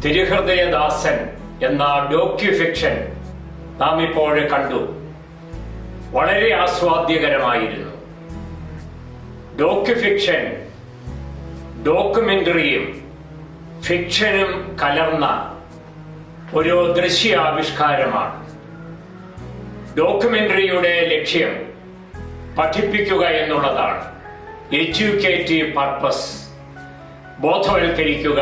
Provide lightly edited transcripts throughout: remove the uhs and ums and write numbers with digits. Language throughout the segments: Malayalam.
തിരുഹൃദയദാസൻ എന്ന ഡോക്യുഫിക്ഷൻ നാം ഇപ്പോൾ കണ്ടു. വളരെ ആസ്വാദ്യകരമായിരുന്നു. ഡോക്യുഫിക്ഷൻ ഡോക്യുമെന്ററിയും ഫിക്ഷനും കലർന്ന ഒരു ദൃശ്യാവിഷ്കാരമാണ്. ഡോക്യുമെന്ററിയുടെ ലക്ഷ്യം പഠിപ്പിക്കുക എന്നുള്ളതാണ്. എഡ്യൂക്കേറ്റീവ് പർപ്പസ്, ബോധവൽക്കരിക്കുക,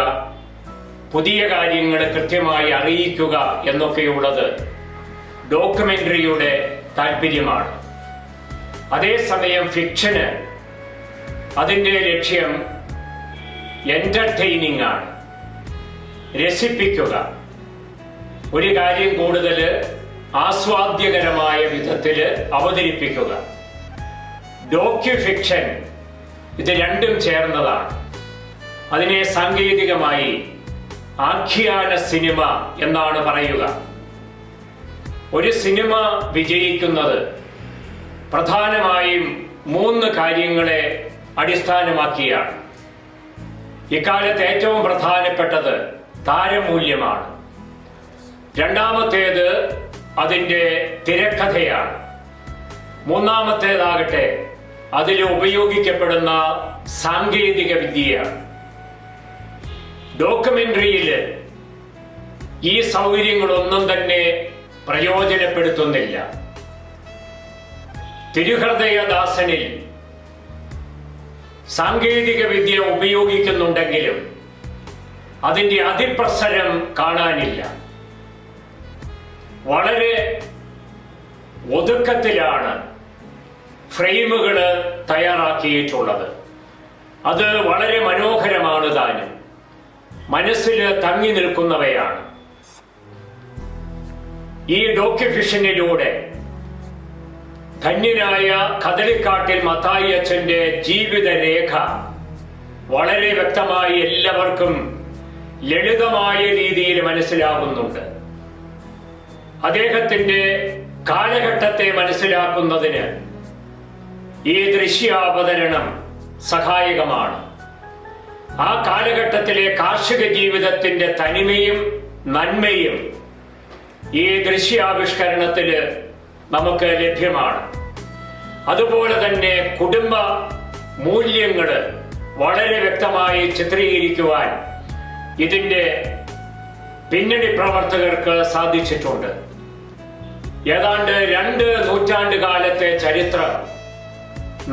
പുതിയ കാര്യങ്ങൾ കൃത്യമായി അറിയിക്കുക എന്നൊക്കെയുള്ളത് ഡോക്യുമെന്ററിയുടെ താല്പര്യമാണ്. അതേസമയം ഫിക്ഷന് അതിൻ്റെ ലക്ഷ്യം എന്റർടൈനിങ് ആണ്, രസിപ്പിക്കുക, ഒരു കാര്യം കൂടുതൽ ആസ്വാദ്യകരമായ വിധത്തിൽ അവതരിപ്പിക്കുക. ഡോക്യുഫിക്ഷൻ ഇത് രണ്ടും ചേർന്നതാണ്. അതിനെ സാങ്കേതികമായി ആഖ്യാന സിനിമ എന്നാണ് പറയുക. ഒരു സിനിമ വിജയിക്കുന്നത് പ്രധാനമായും 3 കാര്യങ്ങളെ അടിസ്ഥാനമാക്കിയാണ്. ഇക്കാലത്ത് ഏറ്റവും പ്രധാനപ്പെട്ടത് താരമൂല്യമാണ്. രണ്ടാമത്തേത് അതിൻ്റെ തിരക്കഥയാണ്. മൂന്നാമത്തേതാകട്ടെ അതിൽ ഉപയോഗിക്കപ്പെടുന്ന സാങ്കേതിക വിദ്യയാണ്. ഡോക്യുമെന്ററിയിൽ ഈ സൗകര്യങ്ങളൊന്നും തന്നെ പ്രയോജനപ്പെടുത്തുന്നില്ല. തിരുഹൃദയദാസനിൽ സാങ്കേതിക വിദ്യ ഉപയോഗിക്കുന്നുണ്ടെങ്കിലും അതിൻ്റെ അതിപ്രസരം കാണാനില്ല. വളരെ ഒതുക്കത്തിലാണ് ഫ്രെയിമുകൾ തയ്യാറാക്കിയിട്ടുള്ളത്. അത് വളരെ മനോഹരമാണ് താനും, മനസ്സിൽ തങ്ങി നിൽക്കുന്നവയാണ്. ഈ ഡോക്യുഫിക്ഷനിലൂടെ ധന്യനായ കദളിക്കാട്ടിൽ മത്തായി അച്ഛന്റെ ജീവിതരേഖ വളരെ വ്യക്തമായി എല്ലാവർക്കും ലളിതമായ രീതിയിൽ മനസ്സിലാകുന്നുണ്ട്. അദ്ദേഹത്തിന്റെ കാലഘട്ടത്തെ മനസ്സിലാക്കുന്നതിന് ഈ ദൃശ്യാവതരണം സഹായകമാണ്. ആ കാലഘട്ടത്തിലെ കാർഷിക ജീവിതത്തിന്റെ തനിമയും നന്മയും ഈ ദൃശ്യാവിഷ്കരണത്തിൽ നമുക്ക് ലഭ്യമാണ്. അതുപോലെ തന്നെ കുടുംബ മൂല്യങ്ങൾ വളരെ വ്യക്തമായി ചിത്രീകരിക്കുവാൻ ഇതിൻ്റെ പിന്നണി പ്രവർത്തകർക്ക് സാധിച്ചിട്ടുണ്ട്. ഏതാണ്ട് 2 നൂറ്റാണ്ട് കാലത്തെ ചരിത്രം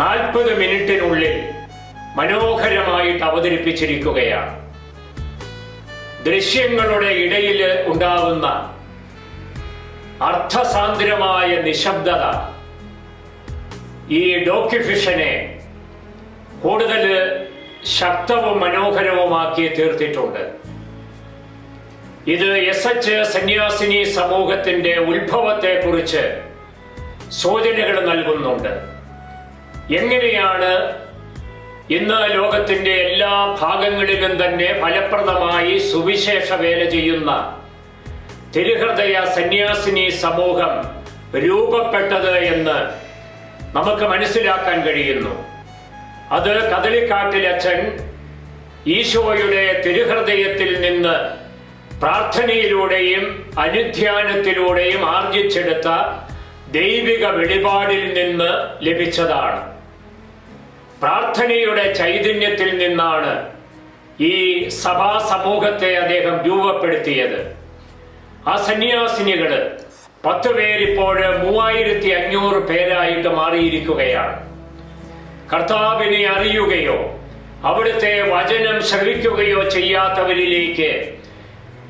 40 മിനിറ്റിനുള്ളിൽ മനോഹരമായിട്ട് അവതരിപ്പിച്ചിരിക്കുകയാണ്. ദൃശ്യങ്ങളുടെ ഇടയിൽ ഉണ്ടാകുന്ന അർത്ഥസാന്ദ്രമായ നിശബ്ദത ഈ ഡോക്യുഫിക്ഷനെ കൂടുതൽ ശക്തവും മനോഹരവുമാക്കി തീർത്തിട്ടുണ്ട്. ഇത് SH സന്യാസിനി സമൂഹത്തിന്റെ ഉത്ഭവത്തെ കുറിച്ച് സൂചനകൾ നൽകുന്നുണ്ട്. എങ്ങനെയാണ് ഇന്ന് ലോകത്തിന്റെ എല്ലാ ഭാഗങ്ങളിലും തന്നെ ഫലപ്രദമായി സുവിശേഷ വേല ചെയ്യുന്ന തിരുഹൃദയ സന്യാസിനി സമൂഹം രൂപപ്പെട്ടത് എന്ന് നമുക്ക് മനസ്സിലാക്കാൻ കഴിയുന്നു. അത് കദളിക്കാട്ടിൽ അച്ഛൻ ഈശോയുടെ തിരുഹൃദയത്തിൽ നിന്ന് പ്രാർത്ഥനയിലൂടെയും അനുധ്യാനത്തിലൂടെയും ആർജിച്ചെടുത്ത ദൈവിക വെളിപാടിൽ നിന്ന് ലഭിച്ചതാണ്. പ്രാർത്ഥനയുടെ ചൈതന്യത്തിൽ നിന്നാണ് ഈ സഭാ സമൂഹത്തെ അദ്ദേഹം രൂപപ്പെടുത്തിയത്. ആ സന്യാസിനികള് 10 പേരിപ്പോൾ 3500 പേരായിട്ട് മാറിയിരിക്കുകയാണ്. കർത്താവിനെ അറിയുകയോ അവിടുത്തെ വചനം ശ്രവിക്കുകയോ ചെയ്യാത്തവരിലേക്ക്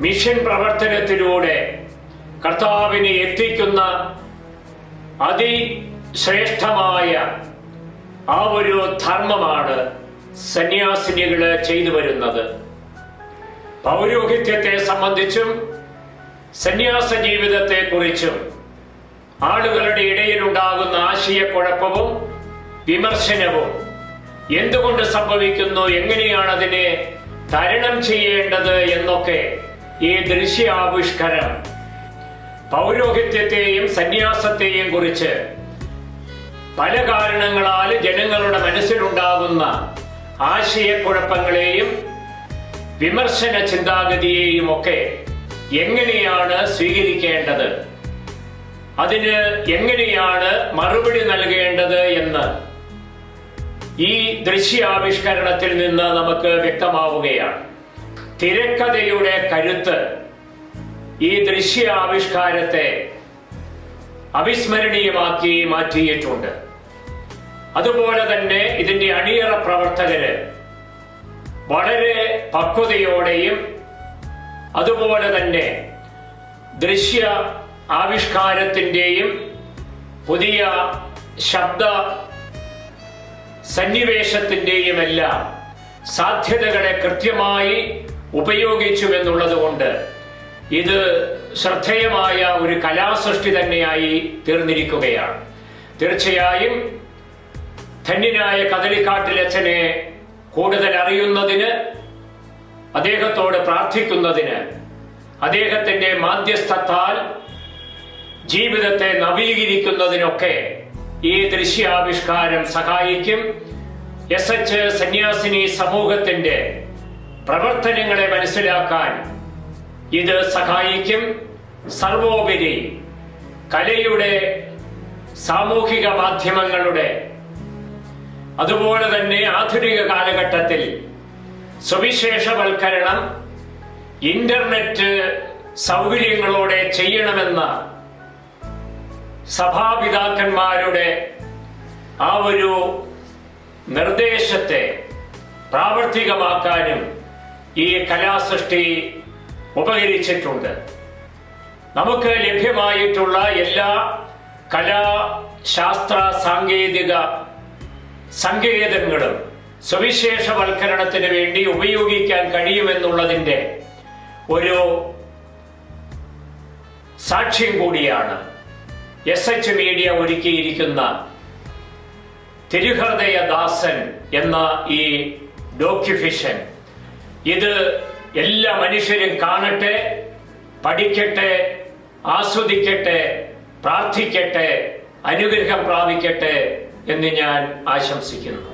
മിഷൻ പ്രവർത്തനത്തിലൂടെ കർത്താവിനെ എത്തിക്കുന്ന അതിശ്രേഷ്ഠമായ ആ ഒരു ധർമ്മമാണ് സന്യാസിനികൾ ചെയ്തു വരുന്നത്. പൗരോഹിത്യത്തെ സംബന്ധിച്ചും സന്യാസ ജീവിതത്തെ കുറിച്ചും ആളുകളുടെ ഇടയിലുണ്ടാകുന്ന ആശയക്കുഴപ്പവും വിമർശനവും എന്തുകൊണ്ട് സംഭവിക്കുന്നു, എങ്ങനെയാണ് അതിനെ തരണം ചെയ്യേണ്ടത് എന്നൊക്കെ ഈ ദൃശ്യാവിഷ്കരണം പൗരോഹിത്യത്തെയും സന്യാസത്തെയും കുറിച്ച് പല കാരണങ്ങളാൽ ജനങ്ങളുടെ മനസ്സിലുണ്ടാകുന്ന ആശയക്കുഴപ്പങ്ങളെയും വിമർശന ചിന്താഗതിയെയും ഒക്കെ എങ്ങനെയാണ് സ്വീകരിക്കേണ്ടത്, അതിന് എങ്ങനെയാണ് മറുപടി നൽകേണ്ടത് എന്ന് ഈ ദൃശ്യാവിഷ്കരണത്തിൽ നിന്ന് നമുക്ക് വ്യക്തമാവുകയാണ്. തിരക്കഥയുടെ കരുത്ത് ഈ ദൃശ്യാവിഷ്കാരത്തെ അവിസ്മരണീയമാക്കി മാറ്റിയിട്ടുണ്ട്. അതുപോലെ തന്നെ ഇതിന്റെ അണിയറ പ്രവർത്തകര് വളരെ പക്വതയോടെയും അതുപോലെ തന്നെ ദൃശ്യ ആവിഷ്കാരത്തിന്റെയും പുതിയ ശബ്ദ സന്നിവേശത്തിന്റെയും എല്ലാം സാധ്യതകളെ കൃത്യമായി ഉപയോഗിച്ചുവെന്നുള്ളത് കൊണ്ട് ഇത് ശ്രദ്ധേയമായ ഒരു കലാസൃഷ്ടി തന്നെയായി തീർന്നിരിക്കുകയാണ്. തീർച്ചയായും ധന്യനായ കദളിക്കാട്ടിലച്ഛനെ കൂടുതൽ അറിയുന്നതിന്, അദ്ദേഹത്തോട് പ്രാർത്ഥിക്കുന്നതിന്, അദ്ദേഹത്തിന്റെ മാധ്യസ്ഥത്താൽ ജീവിതത്തെ നവീകരിക്കുന്നതിനൊക്കെ ഈ ദൃശ്യാവിഷ്കാരം സഹായിക്കും. SH സന്യാസിനി സമൂഹത്തിന്റെ പ്രവർത്തനങ്ങളെ മനസ്സിലാക്കാൻ ഇത് സഹായിക്കും. സർവോപരി കലയുടെ, സാമൂഹിക മാധ്യമങ്ങളുടെ, അതുപോലെ തന്നെ ആധുനിക കാലഘട്ടത്തിൽ സുവിശേഷവൽക്കരണം ഇന്റർനെറ്റ് സൗകര്യങ്ങളോടെ ചെയ്യണമെന്ന സഭാപിതാക്കന്മാരുടെ ആ ഒരു നിർദ്ദേശത്തെ പ്രാവർത്തികമാക്കാനും ഈ കലാസൃഷ്ടി ഉപകരിച്ചിട്ടുണ്ട്. നമുക്ക് ലഭ്യമായിട്ടുള്ള എല്ലാ കലാശാസ്ത്ര സാങ്കേതിക സങ്കേതങ്ങളും സുവിശേഷവൽക്കരണത്തിന് വേണ്ടി ഉപയോഗിക്കാൻ കഴിയുമെന്നുള്ളതിന്റെ ഒരു സാക്ഷ്യം കൂടിയാണ് SH മീഡിയ ഒരുക്കിയിരിക്കുന്ന തിരുഹൃദയദാസൻ എന്ന ഈ ഡോക്യുഫിഷൻ. ഇത് എല്ലാ മനുഷ്യരും കാണട്ടെ, പഠിക്കട്ടെ, ആസ്വദിക്കട്ടെ, പ്രാർത്ഥിക്കട്ടെ, അനുഗ്രഹം പ്രാപിക്കട്ടെ എന്ന് ഞാൻ ആശംസിക്കുന്നു.